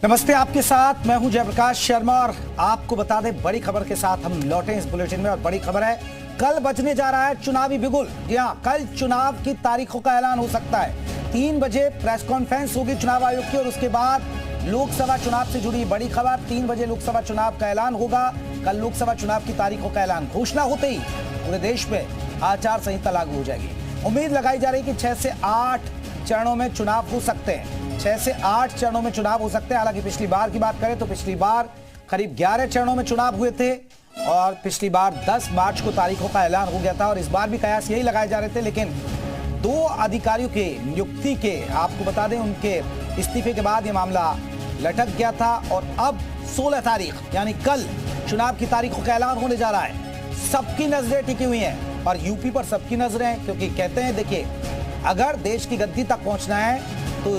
नमस्ते, आपके साथ मैं हूं जयप्रकाश शर्मा और आपको बता दें बड़ी खबर के साथ हम लौटे इस बुलेटिन में। और बड़ी खबर है, कल बजने जा रहा है चुनावी बिगुल। जी हां, कल चुनाव की तारीखों का ऐलान हो सकता है। 3 बजे प्रेस कॉन्फ्रेंस होगी चुनाव आयोग की और उसके बाद लोकसभा चुनाव से जुड़ी बड़ी खबर। 3 बजे लोकसभा चुनाव का ऐलान होगा। कल लोकसभा चुनाव की तारीखों का ऐलान घोषणा होते ही पूरे देश में आचार संहिता लागू हो जाएगी। उम्मीद लगाई जा रही है कि 6 से 8 चरणों में चुनाव हो सकते हैं। 6 से 8 चरणों में चुनाव हो सकते हैं। हालांकि पिछली बार की बात करें तो पिछली बार करीब 11 चरणों में चुनाव हुए थे और पिछली बार 10 मार्च को तारीखों का ऐलान हो गया था। और इस बार भी कयास यही लगाए जा रहे थे, लेकिन 2 अधिकारियों के नियुक्ति के, आपको बता दें, उनके इस्तीफे के बाद यह मामला लटक गया था। और अब 16 तारीख यानी कल चुनाव की तारीखों का ऐलान होने जा रहा है। सबकी नजरें टिकी हुई हैं और यूपी पर सबकी नजरें हैं, क्योंकि कहते हैं, देखिए, अगर देश की गद्दी तक पहुंचना है तो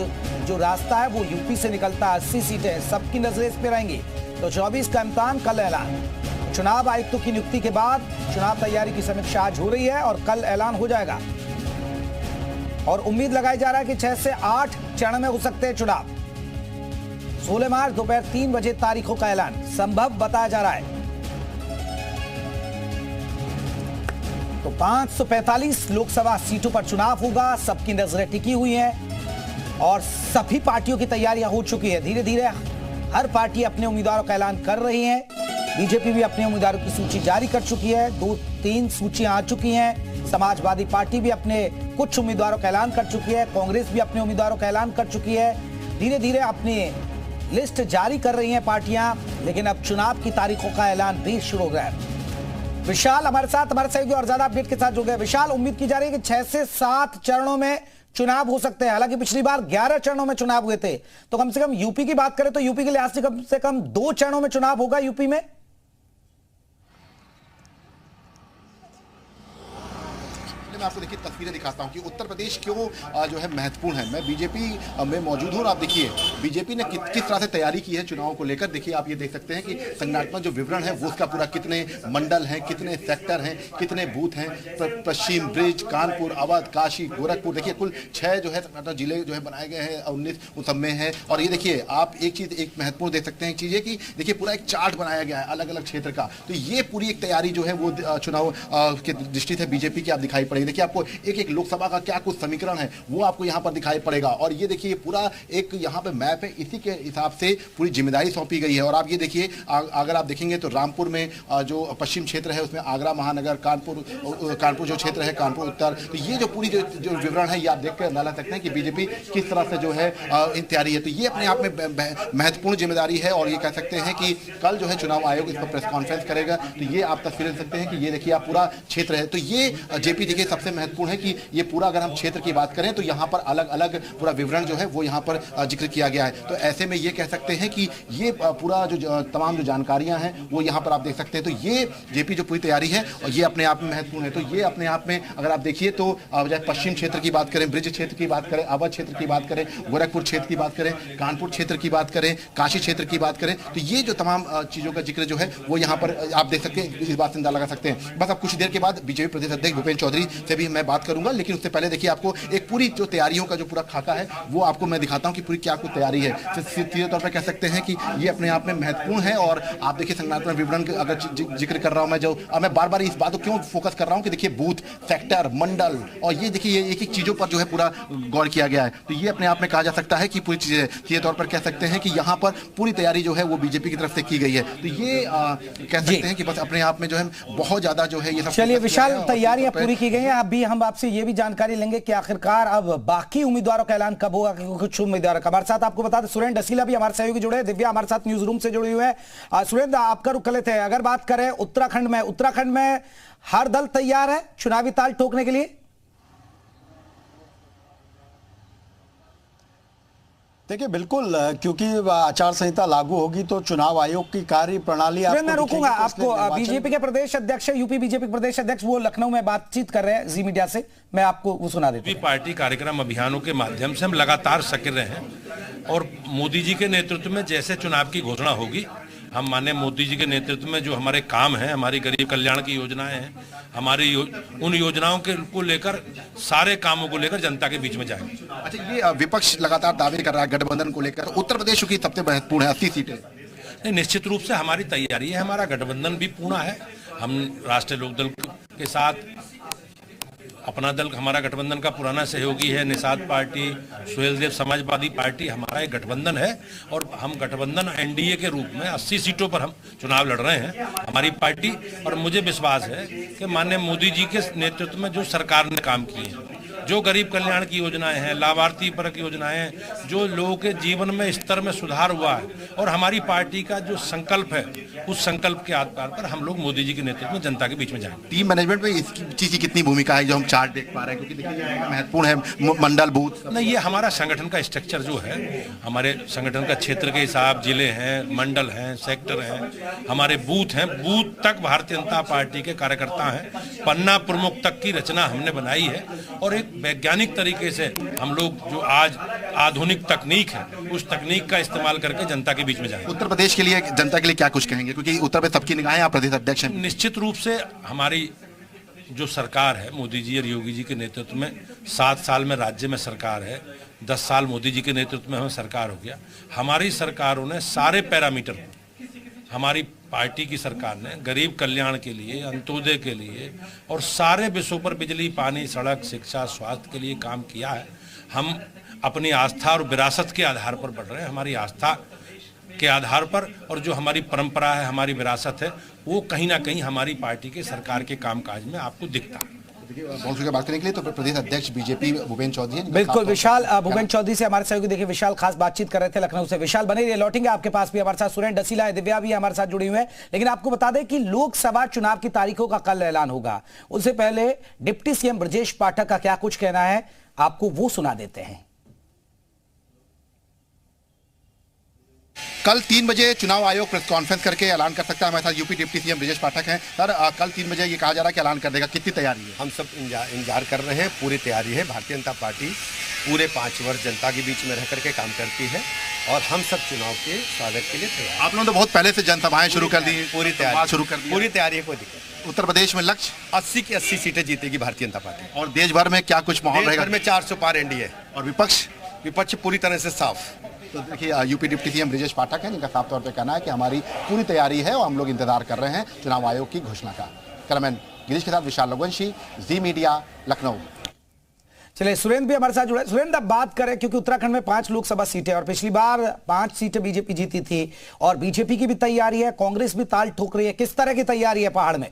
जो रास्ता है वो यूपी से निकलता है। 80 सीटें, सबकी नजरें इस पे रहेंगी। तो 24 का इम्तिहान, कल ऐलान। चुनाव आयुक्तों की नियुक्ति के बाद चुनाव तैयारी की समीक्षा आज हो रही है और कल ऐलान हो जाएगा। और उम्मीद लगाई जा रहा है कि 6 से 8 चरण में हो सकते हैं चुनाव। 16 मार्च दोपहर 3 बजे तारीखों का ऐलान संभव बताया जा रहा है। तो 545 लोकसभा सीटों पर चुनाव होगा। सबकी नजरें टिकी हुई हैं और सभी पार्टियों की तैयारियां हो चुकी है। धीरे धीरे हर पार्टी अपने उम्मीदवारों का ऐलान कर रही है। बीजेपी भी अपने उम्मीदवारों की सूची जारी कर चुकी है। 2-3 सूचियां आ चुकी हैं। समाजवादी पार्टी भी अपने कुछ उम्मीदवारों का ऐलान कर चुकी है। कांग्रेस भी अपने उम्मीदवारों का ऐलान कर चुकी है। धीरे धीरे अपनी लिस्ट जारी कर रही हैं पार्टियां, लेकिन अब चुनाव की तारीखों का ऐलान भी शुरू हो गया है। विशाल हमारे साथ, हमारे सहयोगी और ज्यादा अपडेट के साथ जुड़ गए। विशाल, उम्मीद की जा रही है कि 6 से 7 चरणों में चुनाव हो सकते हैं। हालांकि पिछली बार 11 चरणों में चुनाव हुए थे। तो कम से कम यूपी की बात करें तो यूपी के लिहाज से कम 2 चरणों में चुनाव होगा यूपी में। मैं आपको देखिए तस्वीरें दिखाता हूं कि उत्तर प्रदेश क्यों जो है महत्वपूर्ण है। मैं बीजेपी में मौजूद हूं और आप देखिए बीजेपी ने किस तरह से तैयारी की है चुनाव को लेकर। देखिए आप ये देख सकते हैं कि संगठनात्मक जो विवरण है वो उसका पूरा, कितने मंडल हैं, कितने सेक्टर हैं, कितने बूथ हैं, पश्चिम, ब्रिज, कानपुर, अवध, काशी, गोरखपुर। देखिए कुल 6 जो है संगठनात्मक जिले जो है बनाए गए हैं, 19 उस सब में है। और ये देखिए आप एक चीज, एक महत्वपूर्ण देख सकते हैं, एक चीज है कि देखिए पूरा एक चार्ट बनाया गया है अलग अलग क्षेत्र का। तो ये पूरी एक तैयारी जो है वो चुनाव की दृष्टि से बीजेपी की आप दिखाई पड़ेगी। देखिए आपको एक एक लोकसभा का क्या कुछ समीकरण है वो आपको यहां पर दिखाई पड़ेगा। और ये देखिए पूरा एक यहां पे मैप है, इसी के हिसाब से पूरी जिम्मेदारी सौंपी गई है। और आप ये देखिए अगर आप देखेंगे तो रामपुर में जो पश्चिम क्षेत्र है उसमें आगरा महानगर, कानपुर जो क्षेत्र है कानपुर उत्तर। तो ये जो पूरी जो विवरण है ये आप देखकर अंदाजा सकते हैं कि बीजेपी किस तरह से जो है तैयारी है। तो ये अपने आप में महत्वपूर्ण जिम्मेदारी है। और ये कह सकते हैं कि कल जो है चुनाव आयोग इस पर प्रेस कॉन्फ्रेंस करेगा। तो ये आप तस्वीरें देख सकते हैं कि ये देखिए आप पूरा क्षेत्र है। तो ये जेपी देखिए सबसे महत्वपूर्ण है कि ये पूरा, अगर हम क्षेत्र की बात करें तो यहाँ पर अलग अलग पूरा विवरण जो है वो यहाँ पर जिक्र किया गया है। तो ऐसे में ये कह सकते हैं कि ये पूरा जो तमाम जो जानकारियां हैं वो यहाँ पर आप देख सकते हैं। तो ये जेपी जो पूरी तैयारी है और ये अपने आप में महत्वपूर्ण है। तो ये अपने आप में अगर आप देखिए तो पश्चिम क्षेत्र की बात करें, ब्रिज क्षेत्र की बात करें, अवध क्षेत्र की बात करें, गोरखपुर क्षेत्र की बात करें, कानपुर क्षेत्र की बात करें, काशी क्षेत्र की बात करें, तो ये जो तमाम चीजों का जिक्र जो है वो यहाँ पर आप देख सकते हैं, इस बात से अंदाजा लगा सकते हैं। बस अब कुछ देर के बाद बीजेपी प्रदेश अध्यक्ष भूपेंद्र चौधरी से भी मैं बात करूंगा, लेकिन उससे पहले देखिए आपको एक पूरी जो तैयारियों का जो पूरा खाका है वो आपको मैं दिखाता हूं कि पूरी क्या कुछ तैयारी है। सीधे तौर पर कह सकते हैं कि ये अपने आप में महत्वपूर्ण है। और आप देखिए संगठनात्मक विवरण अगर जिक्र कर रहा हूं मैं, जो मैं बार बार इस बात को क्यों फोकस कर रहा हूं कि देखिए बूथ, सेक्टर, मंडल और ये देखिए ये एक एक चीजों पर जो है पूरा गौर किया गया है। तो ये अपने आप में कहा जा सकता है कि पूरी चीजें, सीधे तौर पर कह सकते हैं कि यहाँ पर पूरी तैयारी जो है वो बीजेपी की तरफ से की गई है। तो ये कह सकते हैं कि बस अपने आप में जो है बहुत ज्यादा जो है ये सब। चलिए विशाल, तैयारियां पूरी की गई हैं। अभी हम आपसे ये भी जानकारी लेंगे कि आखिरकार अब बाकी उम्मीदवारों का ऐलान कब होगा, क्योंकि कुछ उम्मीदवारों का। हमारे साथ आपको बता दें सुरेंद्र डसीला भी हमारे सहयोगी जुड़े हैं, दिव्या हमारे साथ न्यूज रूम से जुड़ी हुई है। सुरेंद्र, आपका रुख कले थे। अगर बात करें उत्तराखंड में हर दल तैयार है चुनावी ताल ठोकने के लिए? देखिए बिल्कुल, क्योंकि आचार संहिता लागू होगी तो चुनाव आयोग की कार्य प्रणाली मैं रोकूंगा आपको। बीजेपी के प्रदेश अध्यक्ष, यूपी बीजेपी के प्रदेश अध्यक्ष, वो लखनऊ में बातचीत कर रहे हैं जी मीडिया से, मैं आपको वो सुना देता हूं। पार्टी कार्यक्रम अभियानों के माध्यम से हम लगातार सक्रिय हैं और मोदी जी के नेतृत्व में जैसे चुनाव की घोषणा होगी हम माननीय मोदी जी के नेतृत्व में जो हमारे काम हैं, हमारी गरीब कल्याण की योजनाएं हैं, हमारी उन योजनाओं के को लेकर, सारे कामों को लेकर जनता के बीच में जाएंगे। अच्छा, ये विपक्ष लगातार दावे कर रहा है गठबंधन को लेकर, उत्तर प्रदेश की सबसे महत्वपूर्ण है 80 सीटें। नहीं, निश्चित रूप से हमारी तैयारी है, हमारा गठबंधन भी पूर्ण है। हम राष्ट्रीय लोकदल के साथ, अपना दल हमारा गठबंधन का पुराना सहयोगी है, निषाद पार्टी, सुहेलदेव समाजवादी पार्टी, हमारा एक गठबंधन है और हम गठबंधन एनडीए के रूप में 80 सीटों पर हम चुनाव लड़ रहे हैं, हमारी पार्टी। और मुझे विश्वास है कि माननीय मोदी जी के नेतृत्व में जो सरकार ने काम किए हैं, जो गरीब कल्याण की योजनाएं हैं, लाभार्थी परक योजनाएं हैं, जो लोगों के जीवन में स्तर में सुधार हुआ है और हमारी पार्टी का जो संकल्प है, उस संकल्प के आधार पर हम लोग मोदी जी के नेतृत्व में जनता के बीच में जाएंगे। टीम मैनेजमेंट में इसकी चीज की कितनी भूमिका है जो हम चार्ट देख पा रहे हैं, क्योंकि देखिए ये महत्वपूर्ण है, मंडल बूथ। नहीं, ये हमारा संगठन का स्ट्रक्चर जो है, हमारे संगठन का क्षेत्र के हिसाब, जिले हैं, मंडल हैं, सेक्टर हैं, हमारे बूथ हैं, बूथ तक भारतीय जनता पार्टी के कार्यकर्ता हैं, पन्ना प्रमुख तक की रचना हमने बनाई है और एक वैज्ञानिक तरीके से हम लोग जो आज आधुनिक तकनीक है, उस तकनीक का इस्तेमाल करके जनता के बीच में जाएंगे। उत्तर प्रदेश के लिए, जनता के लिए क्या कुछ कहेंगे, क्योंकि उत्तर प्रदेश सबकी निगाहें, आप प्रदेश अध्यक्ष हैं। निश्चित रूप से हमारी जो सरकार है, मोदी जी और योगी जी के नेतृत्व में, 7 साल में राज्य में सरकार है, 10 साल मोदी जी के नेतृत्व में हमें सरकार हो गया। हमारी सरकारों ने सारे पैरामीटर, हमारी पार्टी की सरकार ने गरीब कल्याण के लिए, अंत्योदय के लिए और सारे विषयों पर, बिजली, पानी, सड़क, शिक्षा, स्वास्थ्य के लिए काम किया है। हम अपनी आस्था और विरासत के आधार पर बढ़ रहे हैं। हमारी आस्था के आधार पर और जो हमारी परंपरा है, हमारी विरासत है, वो कहीं ना कहीं हमारी पार्टी के सरकार के कामकाज में आपको दिखता है। देखिए, बात करने के लिए तो प्रदेश अध्यक्ष बीजेपी भूपेंद्र चौधरी हैं। बिल्कुल विशाल, भूपेंद्र चौधरी से हमारे सहयोगी देखिए विशाल खास बातचीत कर रहे थे लखनऊ से। विशाल बने रहिए, लौटेंगे आपके पास भी। हमारे साथ सुरेंद्र डसीला है, दिव्या भी हमारे साथ जुड़ी हुई है। लेकिन आपको बता दें कि लोकसभा चुनाव की तारीखों का कल ऐलान होगा, उससे पहले डिप्टी सीएम ब्रजेश पाठक का क्या कुछ कहना है, आपको वो सुना देते हैं। कल 3 बजे चुनाव आयोग प्रेस कॉन्फ्रेंस करके ऐलान कर सकता है। हमारे साथ UP deputy CM Brajesh Pathak हैं। सर, कल 3 बजे ये कहा जा रहा है कि ऐलान कर देगा, कितनी तैयारी है? हम सब इंतजार कर रहे हैं, पूरी तैयारी है। भारतीय जनता पार्टी पूरे 5 वर्ष जनता के बीच में रह करके काम करती है और हम सब चुनाव के स्वागत के लिए तैयार। आप लोगों ने तो बहुत पहले से जनसभाएं शुरू कर दी, पूरी तैयारी शुरू कर दी, पूरी तैयारी है, कोई दिक्कत। उत्तर प्रदेश में लक्ष्य 80 की 80 सीटें जीतेगी भारतीय जनता पार्टी। और देश भर में क्या कुछ माहौल रहेगा? देश भर में 400 पार एनडीए। और विपक्ष पूरी तरह से साफ। तो देखिए, UP deputy CM Brajesh Pathak हैं, जिनका साफ तौर पे कहना है कि हमारी पूरी तैयारी है और हम लोग इंतजार कर रहे हैं चुनाव आयोग की घोषणा का। कैमरामैन गिरीश के साथ विशाल लोगवंशी, जी मीडिया, लखनऊ। चलिए, सुरेंद्र भी हमारे साथ जुड़े। सुरेंद्र, अब बात करें, क्योंकि उत्तराखंड में 5 लोकसभा सीटें और पिछली बार 5 सीटें बीजेपी जीती थी और बीजेपी की भी तैयारी है, कांग्रेस भी ताल ठोक रही है। किस तरह की तैयारी है पहाड़ में?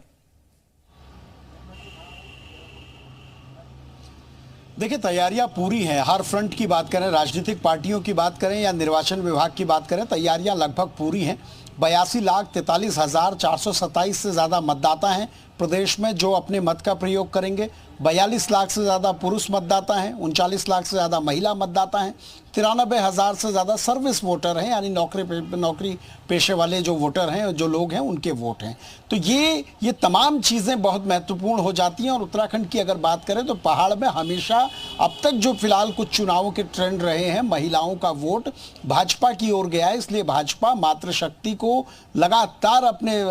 देखिए, तैयारियां पूरी हैं। हर फ्रंट की बात करें, राजनीतिक पार्टियों की बात करें या निर्वाचन विभाग की बात करें, तैयारियां लगभग पूरी हैं। 82,43,427 से ज़्यादा मतदाता हैं प्रदेश में जो अपने मत का प्रयोग करेंगे। 42 लाख से ज़्यादा पुरुष मतदाता हैं, 39 लाख से ज़्यादा महिला मतदाता हैं, 93,000 से ज़्यादा सर्विस वोटर हैं, यानी नौकरी पेशे वाले जो वोटर हैं, जो लोग हैं, उनके वोट हैं। तो ये तमाम चीज़ें बहुत महत्वपूर्ण हो जाती हैं। और उत्तराखंड की अगर बात करें तो पहाड़ में हमेशा अब तक जो फिलहाल कुछ चुनावों के ट्रेंड रहे हैं, महिलाओं का वोट भाजपा की ओर गया है, इसलिए भाजपा मातृशक्ति को लगातार अपने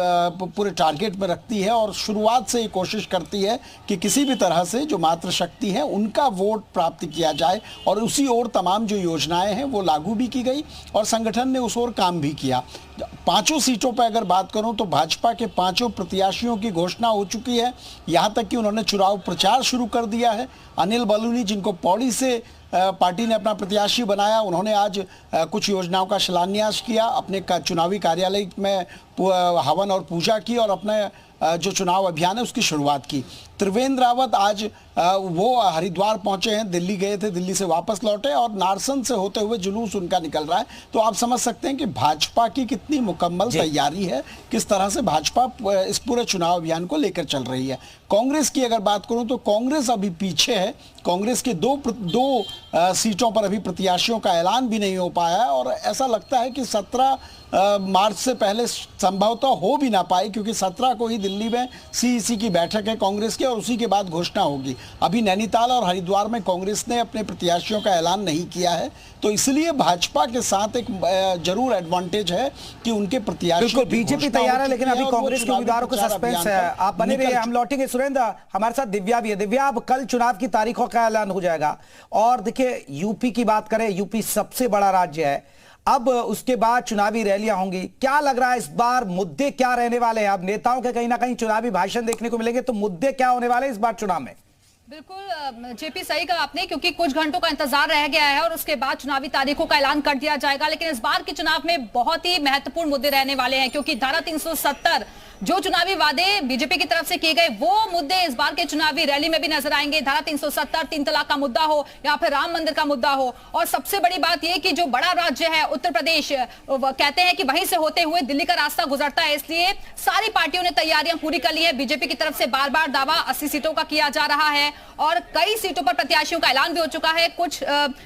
पूरे टारगेट में रखती है और शुरुआत से ये कोशिश करती है कि किसी भी तरह से जो मातृशक्ति है उनका वोट प्राप्त किया जाए। और उसी ओर तमाम जो योजनाएं हैं वो लागू भी की गई और संगठन ने उस ओर काम भी किया। 5 सीटों पर अगर बात करूं तो भाजपा के 5 प्रत्याशियों की घोषणा हो चुकी है। यहां तक कि उन्होंने चुनाव प्रचार शुरू कर दिया है। अनिल बलूनी, जिनको पौड़ी से पार्टी ने अपना प्रत्याशी बनाया, उन्होंने आज कुछ योजनाओं का शिलान्यास किया, अपने चुनावी कार्यालय में हवन और पूजा की और अपने जो चुनाव अभियान है उसकी शुरुआत की। त्रिवेंद्र रावत आज वो हरिद्वार पहुंचे हैं, दिल्ली गए थे, दिल्ली से वापस लौटे और नारसन से होते हुए जुलूस उनका निकल रहा है। तो आप समझ सकते हैं कि भाजपा की कितनी मुकम्मल तैयारी है, किस तरह से भाजपा इस पूरे चुनाव अभियान को लेकर चल रही है। कांग्रेस की अगर बात करूं तो कांग्रेस अभी पीछे है। कांग्रेस के दो सीटों पर अभी प्रत्याशियों का ऐलान भी नहीं हो पाया है और ऐसा लगता है कि 17 मार्च से पहले संभवतः हो भी ना पाए, क्योंकि 17 को ही दिल्ली में सीईसी की बैठक है कांग्रेस की और उसी के बाद घोषणा होगी। अभी नैनीताल और हरिद्वार में कांग्रेस ने अपने प्रत्याशियों का ऐलान नहीं किया है। तो इसलिए भाजपा के साथ एक जरूर एडवांटेज है कि उनके प्रत्याशी बिल्कुल बीजेपी तैयार है, लेकिन अभी कांग्रेस के उम्मीदवारों को सस्पेंस है। आप बने रहिए, हम लौटेंगे। सुरेंद्र, हमारे साथ दिव्या भी है। दिव्या, अब कल चुनाव की तारीखों का ऐलान हो जाएगा और देखिए यूपी की बात करें, यूपी सबसे बड़ा राज्य है। अब उसके बाद चुनावी रैलियां होंगी। क्या लग रहा है इस बार मुद्दे क्या रहने वाले हैं? अब नेताओं के कहीं ना कहीं चुनावी भाषण देखने को मिलेंगे, तो मुद्दे क्या होने वाले हैं इस बार चुनाव में? बिल्कुल जेपी, सही कहा आपने, क्योंकि कुछ घंटों का इंतजार रह गया है और उसके बाद चुनावी तारीखों का ऐलान कर दिया जाएगा। लेकिन इस बार के चुनाव में बहुत ही महत्वपूर्ण मुद्दे रहने वाले हैं, क्योंकि धारा 370 जो चुनावी वादे बीजेपी की तरफ से किए गए, वो मुद्दे इस बार के चुनावी रैली में भी नजर आएंगे। धारा 370, 3 तलाक का मुद्दा हो या फिर राम मंदिर का मुद्दा हो, और सबसे बड़ी बात यह कि जो बड़ा राज्य है उत्तर प्रदेश, कहते हैं कि वहीं से होते हुए दिल्ली का रास्ता गुजरता है, इसलिए सारी पार्टियों ने तैयारियां पूरी कर ली है। बीजेपी की तरफ से बार बार दावा 80 सीटों का किया जा रहा है और कई सीटों पर प्रत्याशियों का ऐलान भी हो चुका है। कुछ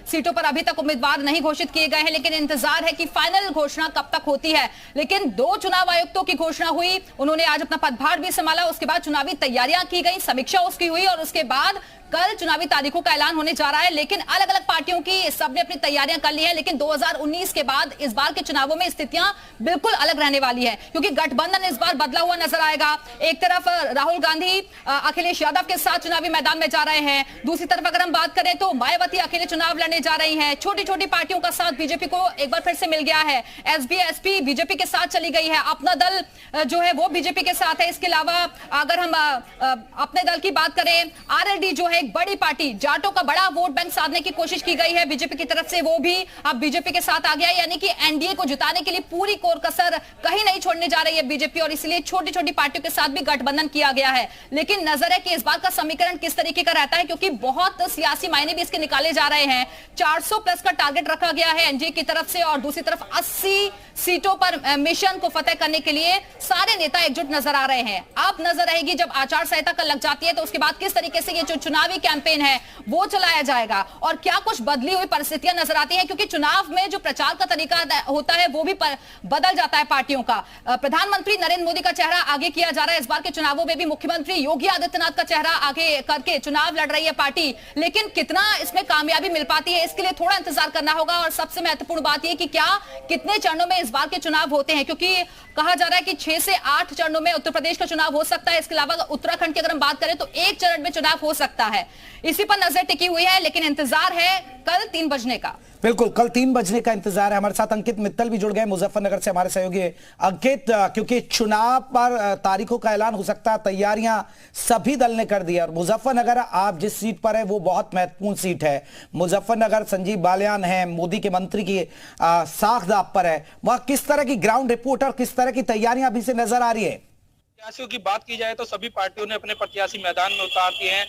सीटों पर अभी तक उम्मीदवार नहीं घोषित किए गए हैं, लेकिन इंतजार है कि फाइनल घोषणा कब तक होती है। लेकिन 2 चुनाव आयुक्तों की घोषणा हुई, उन्होंने आज अपना पदभार भी संभाला। उसके बाद चुनावी तैयारियां की गई, समीक्षा उसकी हुई और उसके बाद कल चुनावी तारीखों का ऐलान होने जा रहा है। लेकिन अलग अलग पार्टियों की सबने अपनी तैयारियां कर ली हैं, लेकिन 2019 के बाद इस बार के चुनावों में स्थितियां बिल्कुल अलग रहने वाली है, क्योंकि गठबंधन इस बार बदला हुआ नजर आएगा। एक तरफ राहुल गांधी अखिलेश यादव के साथ चुनावी मैदान में जा रहे हैं, दूसरी तरफ अगर हम बात करें तो मायावती अकेले चुनाव लड़ने जा रही हैं। छोटी छोटी पार्टियों का साथ बीजेपी को एक बार फिर से मिल गया है। एसबी एसपी बीजेपी के साथ चली गई है, अपना दल जो है वो बीजेपी के साथ है। इसके अलावा अगर हम अपने दल की बात करें, आरएलडी जो है एक बड़ी पार्टी, जाटों का बड़ा वोट बैंक साधने की कोशिश की गई है बीजेपी की तरफ से, वो भी अब बीजेपी के साथ आ गया है। यानी कि एनडीए को जिताने के लिए पूरी कोर कसर कहीं नहीं छोड़ने जा रही है बीजेपी, और इसलिए छोटी छोटी पार्टियों के साथ भी गठबंधन किया गया है। लेकिन नजर है कि इस बार का समीकरण किस तरीके का रहता है, क्योंकि बहुत सियासी मायने भी इसके निकाले जा रहे हैं। 400 प्लस का टारगेट रखा गया है एनडीए की तरफ से, और दूसरी तरफ 80 सीटों पर मिशन को फतेह करने के लिए सारे नेता एकजुट नजर आ रहे हैं। अब नजर रहेगी जब आचार संहिता कल लग जाती है तो उसके बाद किस तरीके से ये जो चुनावी कैंपेन है वो चलाया जाएगा और क्या कुछ बदली हुई परिस्थितियां नजर आती हैं, क्योंकि चुनाव में जो प्रचार का तरीका होता है वो भी बदल जाता है पार्टियों का। प्रधानमंत्री नरेंद्र मोदी का चेहरा आगे किया जा रहा है इस बार के चुनावों में भी, मुख्यमंत्री योगी आदित्यनाथ का चेहरा आगे करके चुनाव लड़ रही है पार्टी, लेकिन कितना इसमें कामयाबी मिल पाती है इसके लिए थोड़ा इंतजार करना होगा। और सबसे महत्वपूर्ण बात यह कि क्या कितने चरणों में इस बार के चुनाव होते हैं, क्योंकि कहा जा रहा है कि 6 से 8 चरणों में उत्तर प्रदेश का चुनाव हो सकता है। इसके अलावा उत्तराखंड की अगर हम बात करें तो 1 चरण में चुनाव हो सकता है। इसी पर नजर टिकी हुई है, लेकिन इंतजार है कल 3 बजने का। बिल्कुल, कल 3 बजने का इंतजार है। हमारे साथ अंकित मित्तल भी जुड़ गए मुजफ्फरनगर से, हमारे सहयोगी। अंकित, क्योंकि चुनाव पर तारीखों का ऐलान हो सकता है, तैयारियां सभी दल ने कर दी है और मुजफ्फरनगर आप जिस सीट पर है वो बहुत महत्वपूर्ण सीट है। मुजफ्फरनगर संजीव बालियान है, मोदी के मंत्री की साख दाव पर है। वह किस तरह की ग्राउंड रिपोर्ट और किस तरह की तैयारियां अभी से नजर आ रही है? प्रत्याशियों की बात की जाए तो सभी पार्टियों ने अपने प्रत्याशी मैदान में उतार दिए हैं।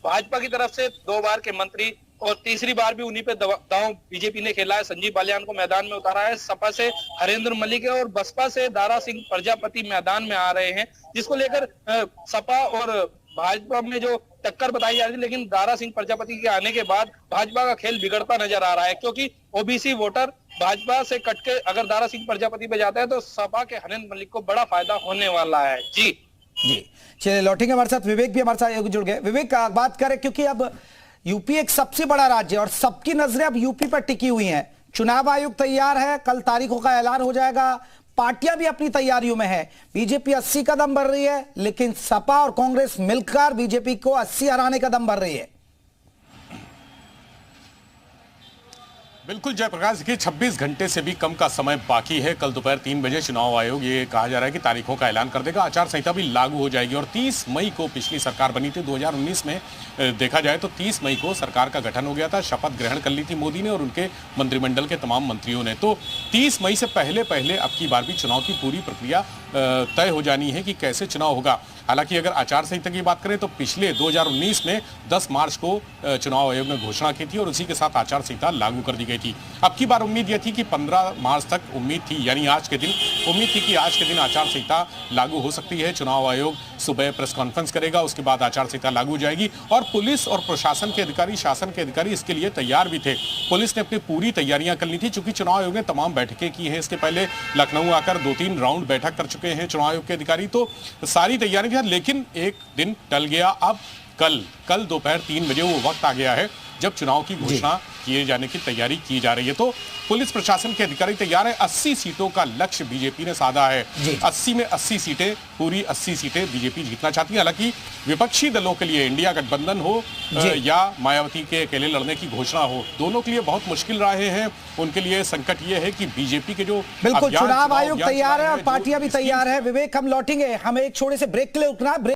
भाजपा की तरफ से 2 बार के मंत्री और तीसरी बार भी उन्हीं पे दांव बीजेपी ने खेला है, संजीव बालियान को मैदान में उतारा है। सपा से हरेंद्र मलिक और बसपा से दारा सिंह प्रजापति मैदान में आ रहे हैं, जिसको लेकर सपा और भाजपा में जो टक्कर बताई जा रही थी, लेकिन दारा सिंह प्रजापति के आने के बाद भाजपा का खेल बिगड़ता नजर आ रहा है, क्योंकि ओबीसी वोटर भाजपा से कट के अगर दारा सिंह प्रजापति पे जाता है तो सपा के हरेंद्र मलिक को बड़ा फायदा होने वाला है। जी चलिए लौटेंगे, हमारे साथ विवेक भी हमारे साथ जुड़ गए। विवेक, बात करें क्योंकि अब यूपी एक सबसे बड़ा राज्य है और सबकी नजरें अब यूपी पर टिकी हुई हैं। चुनाव आयोग तैयार है, कल तारीखों का ऐलान हो जाएगा, पार्टियां भी अपनी तैयारियों में है। बीजेपी 80 कदम बढ़ रही है, लेकिन सपा और कांग्रेस मिलकर बीजेपी को 80 हराने का दम बढ़ रही है। बिल्कुल जयप्रकाश, देखिए 26 घंटे से भी कम का समय बाकी है। कल दोपहर 3 बजे चुनाव आयोग ये कहा जा रहा है कि तारीखों का ऐलान कर देगा, आचार संहिता भी लागू हो जाएगी। और 30 मई को पिछली सरकार बनी थी, 2019 में देखा जाए तो 30 मई को सरकार का गठन हो गया था, शपथ ग्रहण कर ली थी मोदी ने और उनके मंत्रिमंडल के तमाम मंत्रियों ने। तो 30 मई से पहले पहले अब की बार भी चुनाव की पूरी प्रक्रिया तय हो जानी है कि कैसे चुनाव होगा। हालांकि अगर आचार संहिता की बात करें तो पिछले 2019 में 10 मार्च को चुनाव आयोग ने घोषणा की थी और उसी के साथ आचार संहिता लागू कर दी गई थी। अब की बार उम्मीद यह थी कि 15 मार्च तक उम्मीद थी, यानी आज के दिन उम्मीद थी कि आज के दिन आचार संहिता लागू हो सकती है। चुनाव आयोग सुबह प्रेस कॉन्फ्रेंस करेगा, उसके बाद आचार संहिता लागू हो जाएगी और पुलिस और प्रशासन के अधिकारी, शासन के अधिकारी इसके लिए तैयार भी थे। पुलिस ने अपनी पूरी तैयारियां कर ली थी, चूंकि चुनाव आयोग ने तमाम बैठकें की हैं। इसके पहले लखनऊ आकर 2-3 राउंड बैठक कर चुके हैं चुनाव आयोग के अधिकारी, तो सारी तैयारी थी। लेकिन एक दिन टल गया। अब कल दोपहर 3 बजे वो वक्त आ गया है जब चुनाव की घोषणा किए जाने की तैयारी की जा रही है। तो पुलिस प्रशासन के अधिकारी तैयार है। 80 सीटों का लक्ष्य बीजेपी ने साधा है। 80 में 80 सीटें, पूरी 80 सीटें बीजेपी जीतना चाहती है। हालांकि विपक्षी दलों के लिए इंडिया गठबंधन हो या मायावती के अकेले लड़ने की घोषणा हो, दोनों के लिए बहुत मुश्किल राहें हैं। उनके लिए संकट ये है कि बीजेपी के जो बिल्कुल चुनाव आयोग तैयार है और पार्टियां भी तैयार है। विवेक, हम लौटेंगे, हम एक छोटे से ब्रेक के लिए रुकना।